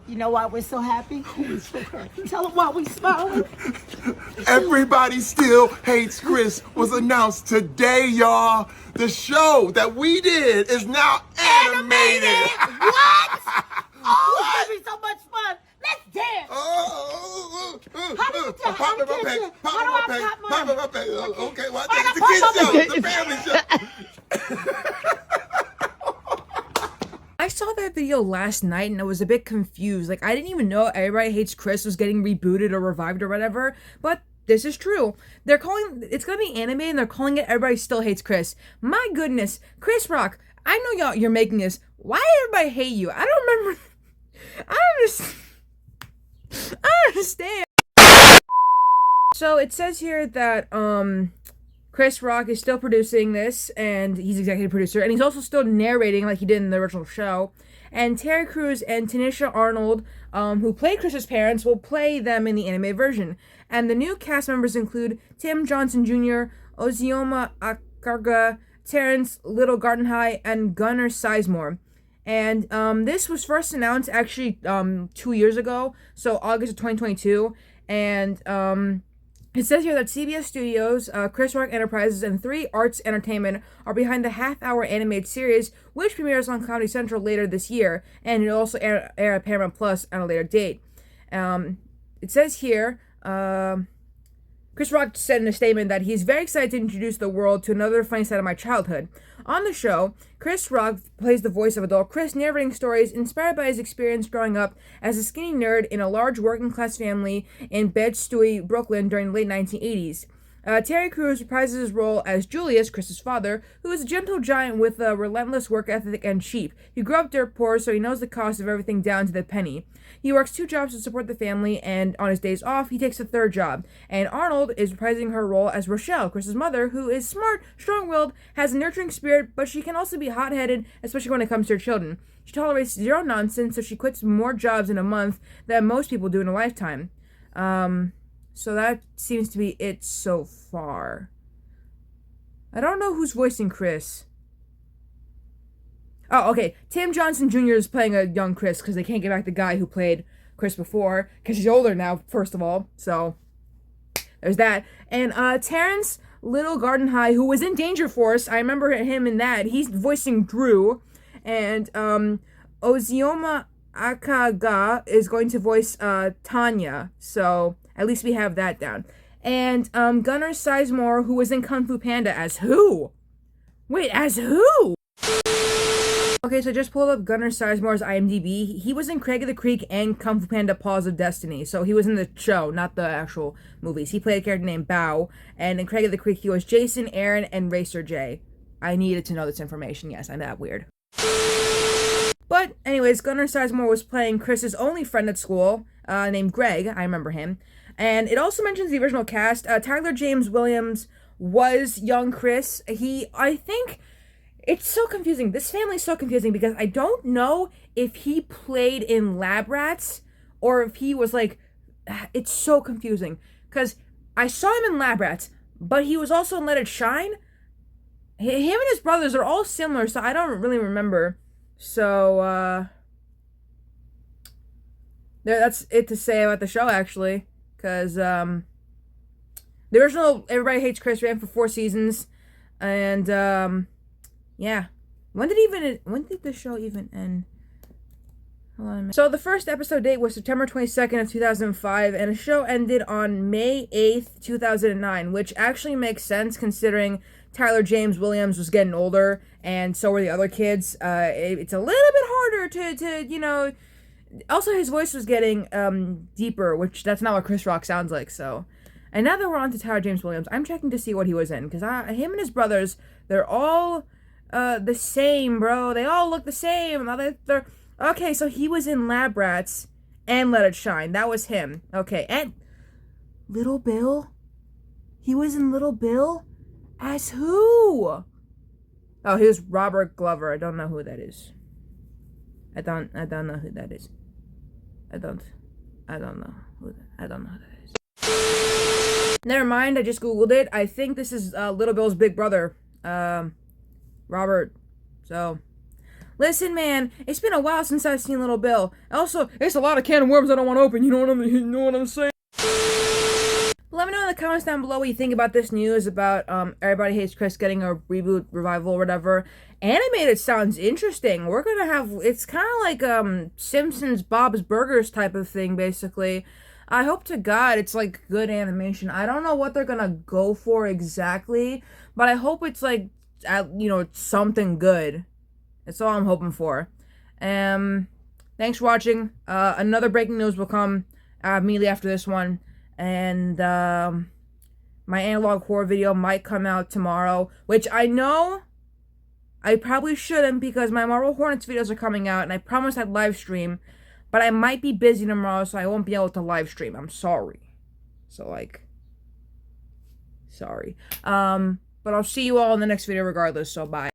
You know why we're so happy? Tell them why we smiling. Everybody Still Hates Chris was announced today, y'all. The show that we did is now animated. What? Oh, it's gonna be so much fun. Let's dance. Pop in my pants. Pop in my pants. Pop in my pants. Okay, well, I think it's the kids' show. It's the family show. I saw that video last night and I was a bit confused. Like, I didn't even know Everybody Hates Chris was getting rebooted or revived or whatever, but this is true. They're calling, it's gonna be animated and they're calling it Everybody Still Hates Chris. My goodness, Chris Rock, I know you're making this. Why everybody hate you? I don't remember. I don't understand. So it says here that, Chris Rock is still producing this, and he's executive producer, and he's also still narrating like he did in the original show. And Terry Crews and Tanisha Arnold, who played Chris's parents, will play them in the anime version. And the new cast members include Tim Johnson Jr., Ozioma Akarga, Terrence Little Gardenhigh, and Gunnar Sizemore. And this was first announced actually 2 years ago, so August of 2022. And it says here that CBS Studios, Chris Rock Enterprises, and 3 Arts Entertainment are behind the half-hour animated series, which premieres on Comedy Central later this year, and it'll also air at Paramount Plus on a later date. It says here, Chris Rock said in a statement that he's very excited to introduce the world to another funny side of my childhood. On the show, Chris Rock plays the voice of adult Chris, narrating stories inspired by his experience growing up as a skinny nerd in a large working-class family in Bed-Stuy, Brooklyn during the late 1980s. Terry Crews reprises his role as Julius, Chris's father, who is a gentle giant with a relentless work ethic and cheap. He grew up dirt poor, so he knows the cost of everything down to the penny. He works 2 jobs to support the family, and on his days off, he takes a 3rd job. And Arnold is reprising her role as Rochelle, Chris's mother, who is smart, strong-willed, has a nurturing spirit, but she can also be hot-headed, especially when it comes to her children. She tolerates zero nonsense, so she quits more jobs in a month than most people do in a lifetime. So that seems to be it so far. I don't know who's voicing Chris. Oh, okay. Tim Johnson Jr. is playing a young Chris because they can't get back the guy who played Chris before because he's older now, first of all. So there's that. And Terrence Little Gardenhigh, who was in Danger Force, I remember him in that. He's voicing Drew. And Ozioma Akaga is going to voice Tanya. So at least we have that down. And Gunnar Sizemore, who was in Kung Fu Panda as who? Wait, as who? Okay, so I just pulled up Gunnar Sizemore's IMDb. He was in Craig of the Creek and Kung Fu Panda Paws of Destiny. So he was in the show, not the actual movies. He played a character named Bao. And in Craig of the Creek, he was Jason, Aaron, and Racer J. I needed to know this information. Yes, I'm that weird. But anyways, Gunnar Sizemore was playing Chris's only friend at school, named Greg. I remember him. And it also mentions the original cast. Tyler James Williams was young Chris. I think, it's so confusing. This family's so confusing because I don't know if he played in Lab Rats or if he was like, it's so confusing. Because I saw him in Lab Rats, but he was also in Let It Shine. Him and his brothers are all similar, so I don't really remember. So, that's it to say about the show, actually. Because, the original Everybody Hates Chris ran for 4 seasons. And, yeah. When did the show even end? Hold on a minute. So the first episode date was September 22nd of 2005, and the show ended on May 8th, 2009, which actually makes sense considering Tyler James Williams was getting older, and so were the other kids. It's a little bit harder to you know... Also, his voice was getting deeper, which that's not what Chris Rock sounds like, so... And now that we're on to Tyler James Williams, I'm checking to see what he was in, because him and his brothers, they're all the same, bro. They all look the same. They're... Okay, so he was in Lab Rats and Let It Shine. That was him. Okay, and... Little Bill? He was in Little Bill? As who? Oh, he was Robert Glover. I don't know who that is. I don't know who that is. I don't know who that is. Never mind, I just googled it. I think this is Little Bill's big brother, Robert. So, Listen, man, it's been a while since I've seen Little Bill. Also, it's a lot of can of worms I don't want to open. You know what I'm saying? Let me know in the comments down below what you think about this news about Everybody Hates Chris getting a reboot, revival, or whatever. Animated sounds interesting. We're gonna have, it's kind of like Simpsons Bob's Burgers type of thing, basically. I hope to God it's like good animation. I don't know what they're gonna go for exactly, but I hope it's like, something good. That's all I'm hoping for. Thanks for watching. Another breaking news will come immediately after this one. And my analog horror video might come out tomorrow, which I know I probably shouldn't because my Marvel Hornets videos are coming out, and I promised I'd live stream, but I might be busy tomorrow, so I won't be able to live stream. I'm sorry. So, sorry. But I'll see you all in the next video regardless, so bye.